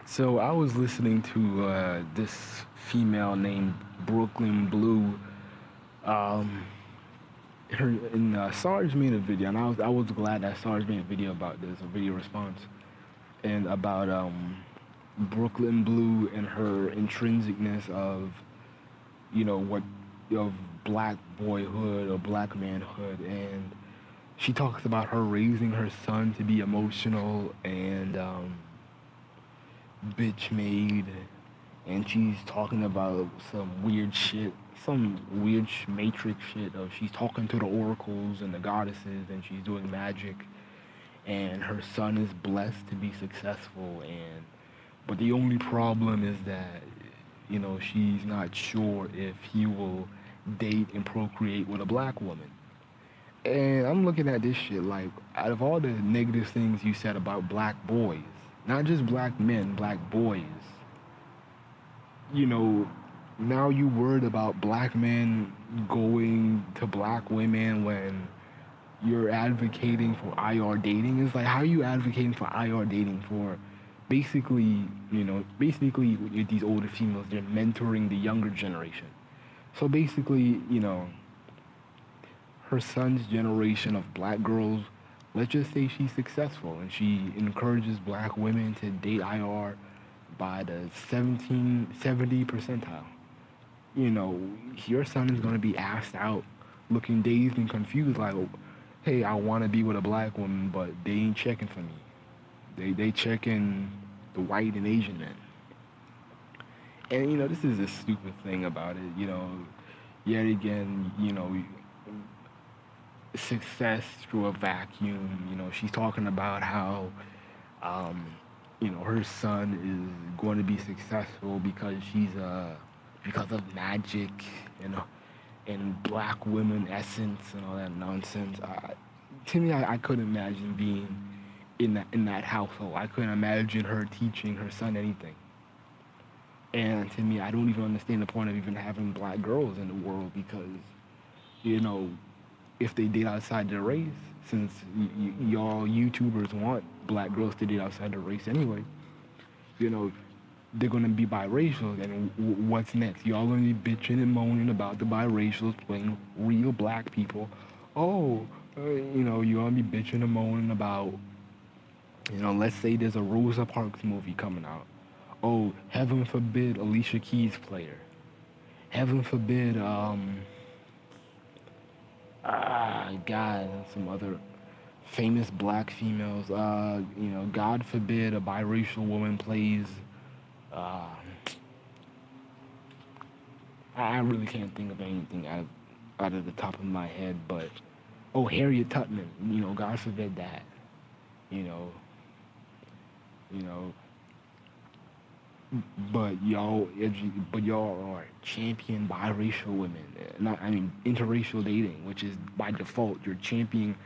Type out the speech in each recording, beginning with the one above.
So I was listening to this female named Breukelen Bleu. Um, her and Sarge made a video, and I was glad that Sarge made a video about this, a video response, and about Breukelen Bleu and her intrinsicness of what of black boyhood or black manhood, and she talks about her raising her son to be emotional and bitch made, and she's talking about some weird matrix shit. Of she's talking to the oracles and the goddesses, and she's doing magic, and her son is blessed to be successful. And but the only problem is that she's not sure if he will date and procreate with a black woman. And I'm looking at this shit like, out of all the negative things you said about black boys, not just black men, black boys, you know, now you worried about black men going to black women when you're advocating for IR dating. It's like, how are you advocating for IR dating for basically with these older females, they're mentoring the younger generation. So basically, her son's generation of black girls, let's just say she's successful and she encourages black women to date IR by the 1770 percentile. You know, your son is going to be asked out looking dazed and confused like, hey, I want to be with a black woman, but they ain't checking for me. They checking the white and Asian men. And this is the stupid thing about it. Yet again, success through a vacuum. She's talking about how, um, her son is going to be successful because of magic and and black women essence and all that nonsense. To me, I couldn't imagine being in that household. I couldn't imagine her teaching her son anything. And to me, I don't even understand the point of even having black girls in the world because, you know, if they date outside their race, since y'all YouTubers want black girls to date outside their race anyway, you know, they're gonna be biracial. And what's next? Y'all gonna be bitching and moaning about the biracials playing real black people. Oh, you're gonna be bitching and moaning about, let's say there's a Rosa Parks movie coming out. Oh, heaven forbid Alicia Keys player. Heaven forbid, God, some other famous black females. God forbid a biracial woman plays. Uh, I really can't think of anything out of the top of my head, but Harriet Tubman. God forbid that. You know, you know. But y'all are champion biracial women. Not, I mean, interracial dating, which is by default you're championing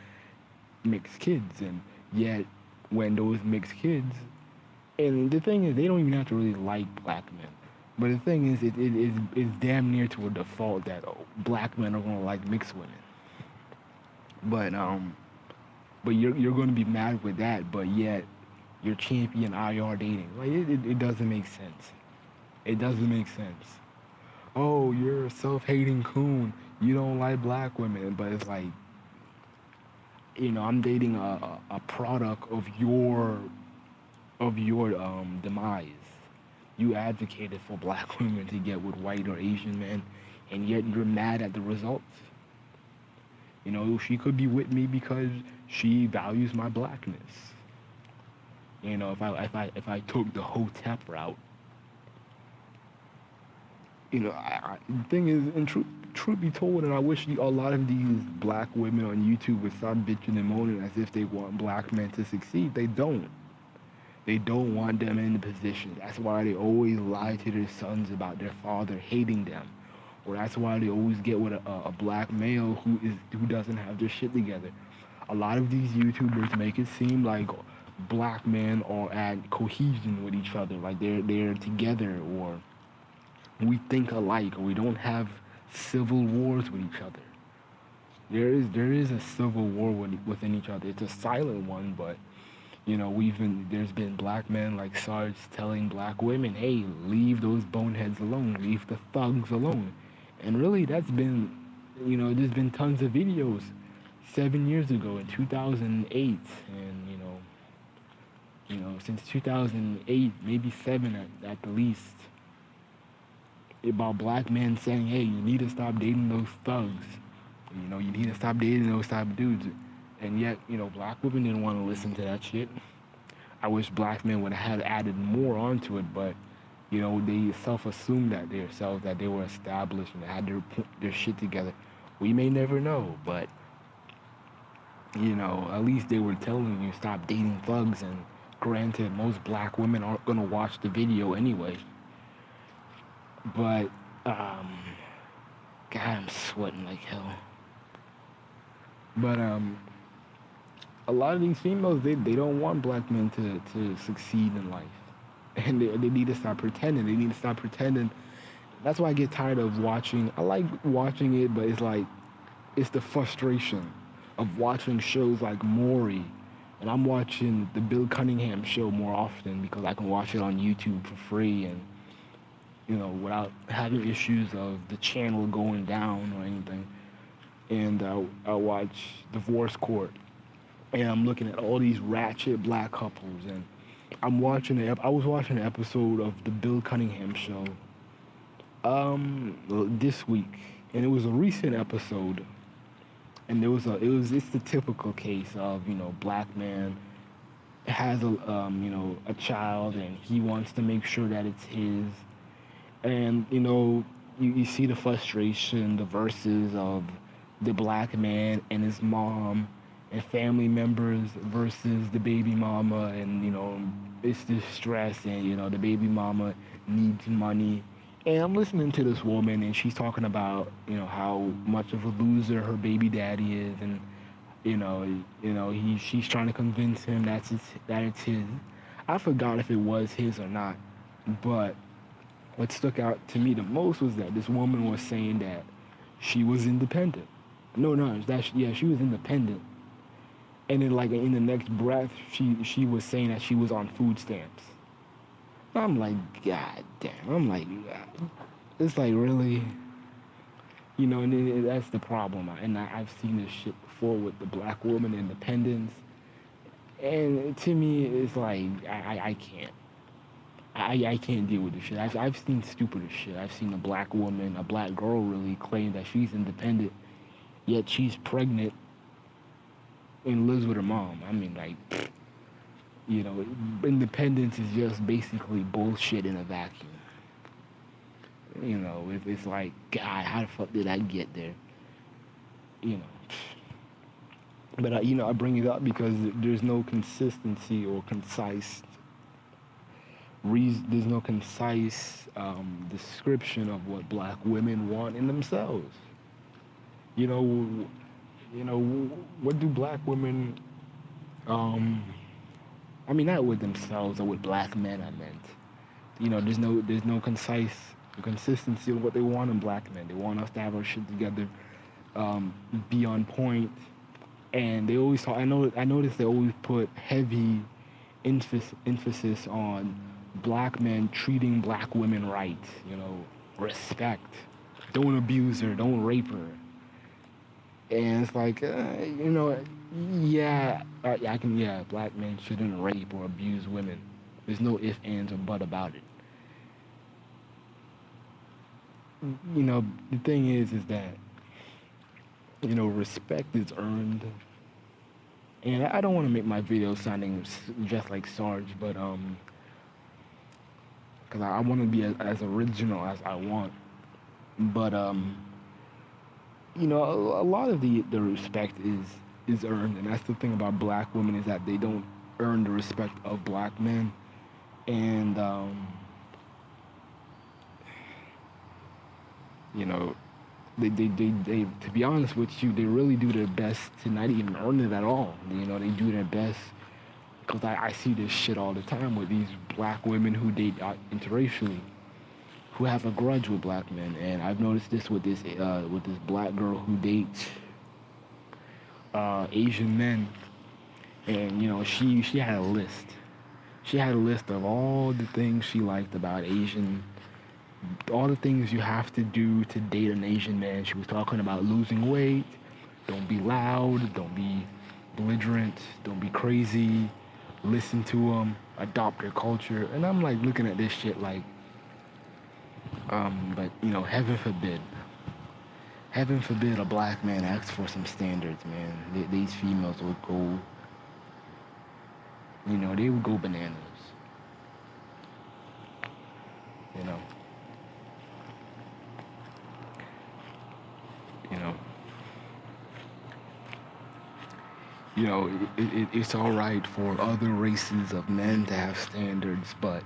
mixed kids, and yet when those mixed kids, and the thing is, they don't even have to really like black men. But the thing is, it is it's damn near to a default that black men are gonna like mixed women. But you're gonna be mad with that, but yet you're champion IR dating. Like it doesn't make sense. It doesn't make sense. Oh, you're a self-hating coon. You don't like black women, but it's like, I'm dating a product of your demise. You advocated for black women to get with white or Asian men, and yet you're mad at the results. She could be with me because she values my blackness. If I took the hotep route, the thing is, and truth be told, and I wish a lot of these black women on YouTube would stop bitching and moaning as if they want black men to succeed. They don't. They don't want them in the position. That's why they always lie to their sons about their father hating them. Or that's why they always get with a black male who doesn't have their shit together. A lot of these YouTubers make it seem like black men are at cohesion with each other, like they're together, or we think alike, or we don't have civil wars with each other. There is a civil war within each other. It's a silent one, but There's been black men like Sarge telling black women, "Hey, leave those boneheads alone, leave the thugs alone," and really, there's been tons of videos 7 years ago in 2008, and since 2008, maybe seven at the least, about black men saying, "Hey, you need to stop dating those thugs. You need to stop dating those type of dudes." And yet, black women didn't want to listen to that shit. I wish black men would have added more onto it, but they self-assumed that themselves that they were established and had their shit together. We may never know, but at least they were telling you stop dating thugs. And granted, most black women aren't gonna watch the video anyway. But God, I'm sweating like hell. But a lot of these females, they don't want black men to succeed in life. And they need to stop pretending. They need to stop pretending. That's why I get tired of watching. I like watching it, but it's the frustration of watching shows like Maury. And I'm watching the Bill Cunningham show more often because I can watch it on YouTube for free and, without having issues of the channel going down or anything. And I watch Divorce Court. And I'm looking at all these ratchet black couples. And I was watching an episode of the Bill Cunningham show this week. And it was a recent episode. And it's the typical case of, black man has a child and he wants to make sure that it's his. And, you see the frustration, the verses of the black man and his mom and family members versus the baby mama. And, it's the stress and, the baby mama needs money. And I'm listening to this woman, and she's talking about, how much of a loser her baby daddy is, and, she's trying to convince him that it's his. I forgot if it was his or not, but what stuck out to me the most was that this woman was saying that she was independent. No, she was independent. And then, like, in the next breath, she was saying that she was on food stamps. I'm like, God damn. I'm like, God. It's like, really? And that's the problem. And I've seen this shit before with the black woman independence. And to me, it's like, I can't. I can't deal with this shit. I've seen stupider shit. I've seen a black woman, a black girl really claim that she's independent, yet she's pregnant and lives with her mom. I mean, like, independence is just basically bullshit in a vacuum. It's like, God, how the fuck did I get there? But, I bring it up because there's no consistency or concise reason. There's no concise description of what black women want in themselves. What do black women, I mean, not with themselves or with black men, I meant. There's no concise consistency of what they want in black men. They want us to have our shit together, be on point, and they always talk. I noticed they always put heavy emphasis on black men treating black women right. Respect. Don't abuse her. Don't rape her. And it's like, black men shouldn't rape or abuse women. There's no ifs, ands, or but about it. The thing is that, respect is earned. And I don't want to make my video sounding just like Sarge, but, because I want to be as original as I want. But, a lot of the respect is earned, and that's the thing about black women is that they don't earn the respect of black men. And, they to be honest with you, they really do their best to not even earn it at all. They do their best, because I see this shit all the time with these black women who date interracially, who have a grudge with black men. And I've noticed this with this black girl who dates Asian men. And she had a list. She had a list of all the things she liked about Asian, all the things you have to do to date an Asian man. She was talking about losing weight, don't be loud, don't be belligerent, don't be crazy, listen to them, adopt their culture. And I'm like looking at this shit like, but heaven forbid. Heaven forbid a black man asks for some standards, man. These females would go, they would go bananas. You know, you know, it's all right for other races of men to have standards, but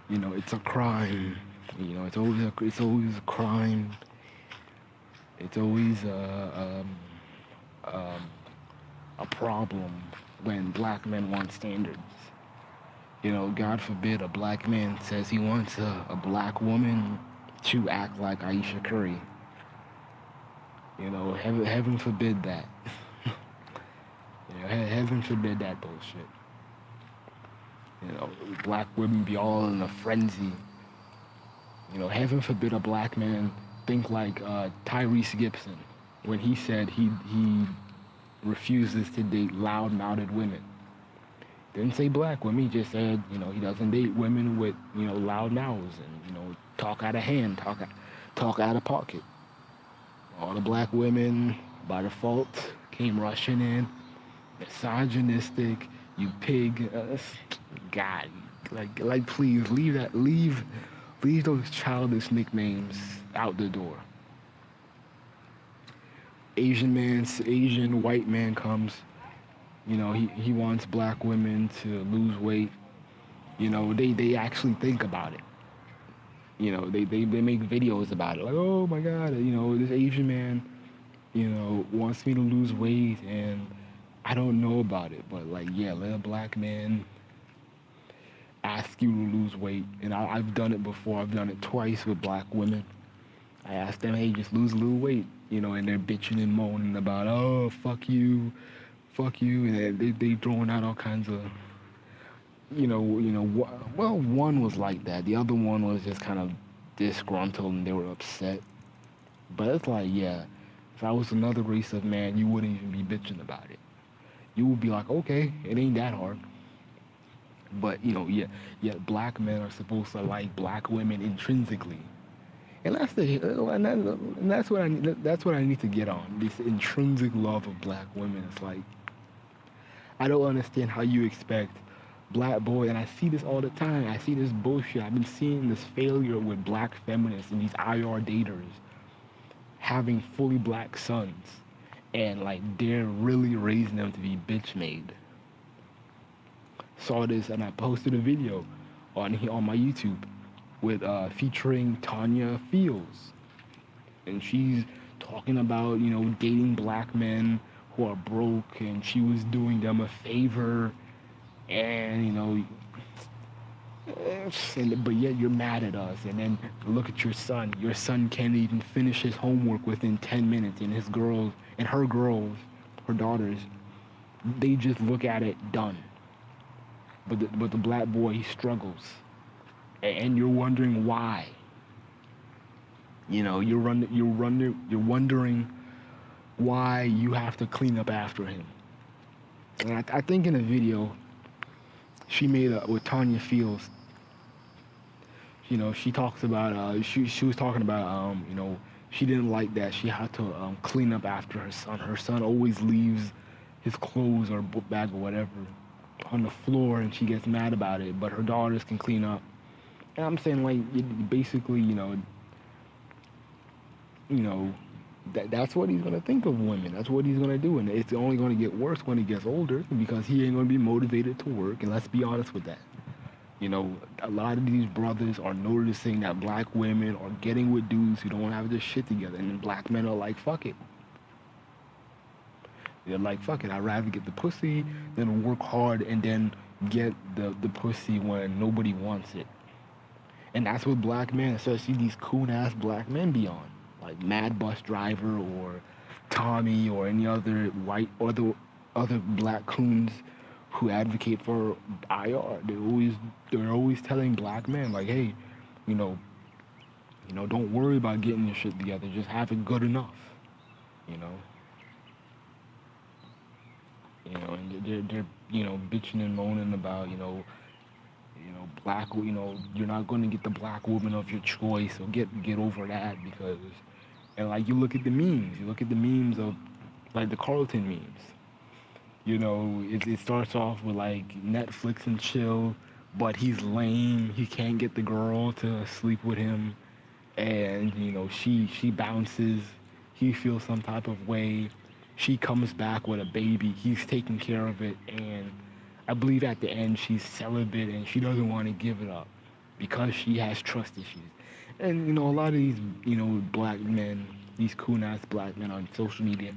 it's a crime. It's always a crime. It's always um, a problem when black men want standards. God forbid a black man says he wants a black woman to act like Aisha Curry. Heaven forbid that. Heaven forbid that bullshit. Black women be all in a frenzy. Heaven forbid a black man think like Tyrese Gibson when he said he refuses to date loud-mouthed women. Didn't say black women. He just said he doesn't date women with loud mouths and talk out of hand, talk out of pocket. All the black women by default came rushing in, misogynistic. You pig, God, like please leave those childish nicknames out the door. Asian white man comes. He wants black women to lose weight. They actually think about it. They make videos about it. Like, oh my God, this Asian man, wants me to lose weight and I don't know about it. But like, yeah, let a black man ask you to lose weight. And I've done it before. I've done it twice with black women. I asked them, hey, just lose a little weight. And they're bitching and moaning about, oh, fuck you, and they throwing out all kinds of, well, one was like that. The other one was just kind of disgruntled and they were upset. But it's like, yeah, if I was another race of man, you wouldn't even be bitching about it. You would be like, okay, it ain't that hard. But yeah, black men are supposed to like black women intrinsically. And that's what I need to get on. This intrinsic love of black women. It's like, I don't understand how you expect black boys, and I see this all the time. I see this bullshit. I've been seeing this failure with black feminists and these IR daters having fully black sons, and like they're really raising them to be bitch made. Saw this, and I posted a video on my YouTube with featuring Tanya Fields, and she's talking about dating black men who are broke, and she was doing them a favor, and but yet you're mad at us. And then look at your son. Your son can't even finish his homework within 10 minutes, and her daughters, they just look at it done. But the black boy, he struggles, and you're wondering why. You're wondering why you have to clean up after him. And I think in a video she made with Tanya Fields, she talks about she was talking about she didn't like that she had to clean up after her son. Her son always leaves his clothes or book bag or whatever on the floor, and she gets mad about it. But her daughters can clean up. And I'm saying, like, basically, that's what he's gonna think of women. That's what he's gonna do, and it's only gonna get worse when he gets older because he ain't gonna be motivated to work. And let's be honest with that. A lot of these brothers are noticing that black women are getting with dudes who don't have their shit together, and then black men are like, fuck it. They're like, fuck it, I'd rather get the pussy than work hard and then get the pussy when nobody wants it. And that's what black men, especially these coon-ass black men, be on. Like Mad Bus Driver or Tommy or any other white, or other black coons who advocate for IR. They're always telling black men like, hey, you know, don't worry about getting your shit together. Just have it good enough. You know, and they're bitching and moaning about black. You're not going to get the black woman of your choice. So get over that because, and like you look at the memes. You look at the memes of like the Carlton memes. It starts off with like Netflix and chill, but he's lame. He can't get the girl to sleep with him, and she bounces. He feels some type of way. She comes back with a baby. He's taking care of it, and I believe at the end she's celibate and she doesn't want to give it up because she has trust issues. And a lot of these black men, these cool ass black men on social media,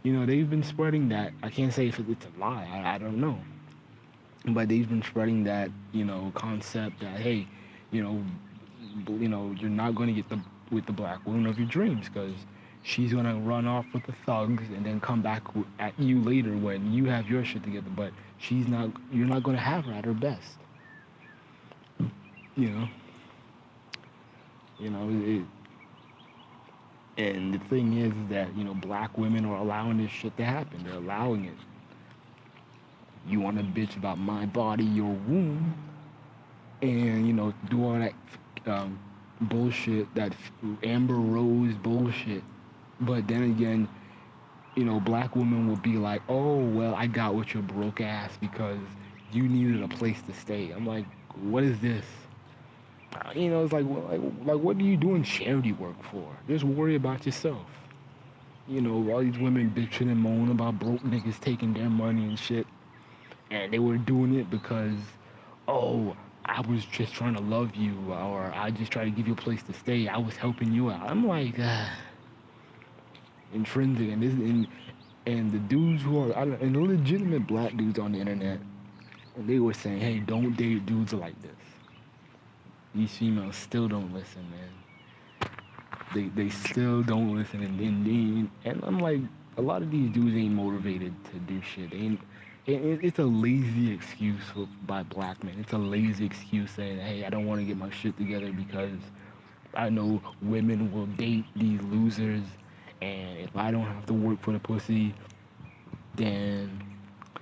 they've been spreading that. I can't say if it's a lie. I don't know. But they've been spreading that, concept that hey, you know, you're not going to get with the black woman of your dreams because she's gonna run off with the thugs and then come back at you later when you have your shit together. But she's not. You're not gonna have her at her best. You know. You know. And the thing is that black women are allowing this shit to happen. They're allowing it. You want to bitch about my body, your womb, and do all that bullshit, that Amber Rose bullshit. But then again, black women will be like, oh, well, I got with your broke ass because you needed a place to stay. I'm like, what is this? It's like, what are you doing charity work for? Just worry about yourself. All these women bitching and moaning about broke niggas taking their money and shit. And they were doing it because, oh, I was just trying to love you, or I just tried to give you a place to stay. I was helping you out. I'm like, intrinsic, and the dudes who are and the legitimate black dudes on the internet, and they were saying, hey, don't date dudes like this. These females still don't listen, man. They still don't listen, and I'm like, a lot of these dudes ain't motivated to do shit. They ain't. It's a lazy excuse by black men. It's a lazy excuse saying, hey, I don't want to get my shit together because I know women will date these losers, and if I don't have to work for the pussy, then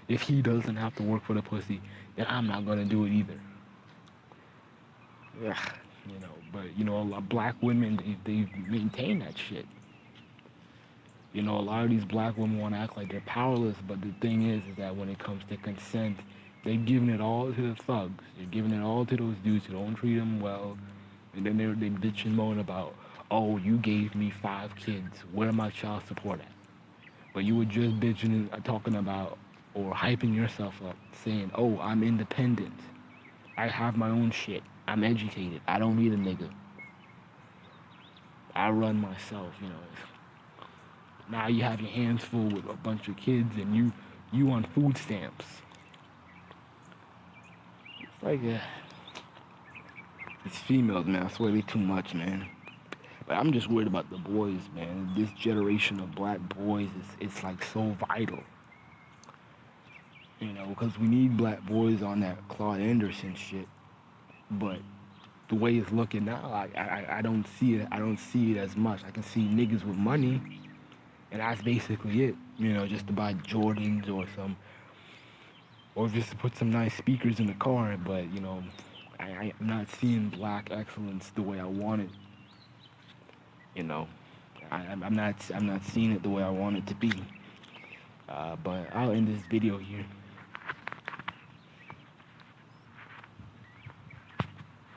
if he doesn't have to work for the pussy, then I'm not gonna do it either. Ugh, but a lot of black women they maintain that shit. A lot of these black women want to act like they're powerless, but the thing is that when it comes to consent, they're giving it all to the thugs. They're giving it all to those dudes who don't treat them well, and then they bitch and moan about, oh, you gave me 5 kids. Where my child support at? But you were just bitching and talking about or hyping yourself up, saying, oh, I'm independent. I have my own shit. I'm educated. I don't need a nigga. I run myself. Now you have your hands full with a bunch of kids and you on food stamps. It's like, these females, man, I swear they too much, man. But I'm just worried about the boys, man. This generation of black boys it's like so vital. Because we need black boys on that Claude Anderson shit. But the way it's looking now, I don't see it. I don't see it as much. I can see niggas with money, and that's basically it. Just to buy Jordans or just to put some nice speakers in the car. But I'm not seeing black excellence the way I want it. I'm not seeing it the way I want it to be. But I'll end this video here.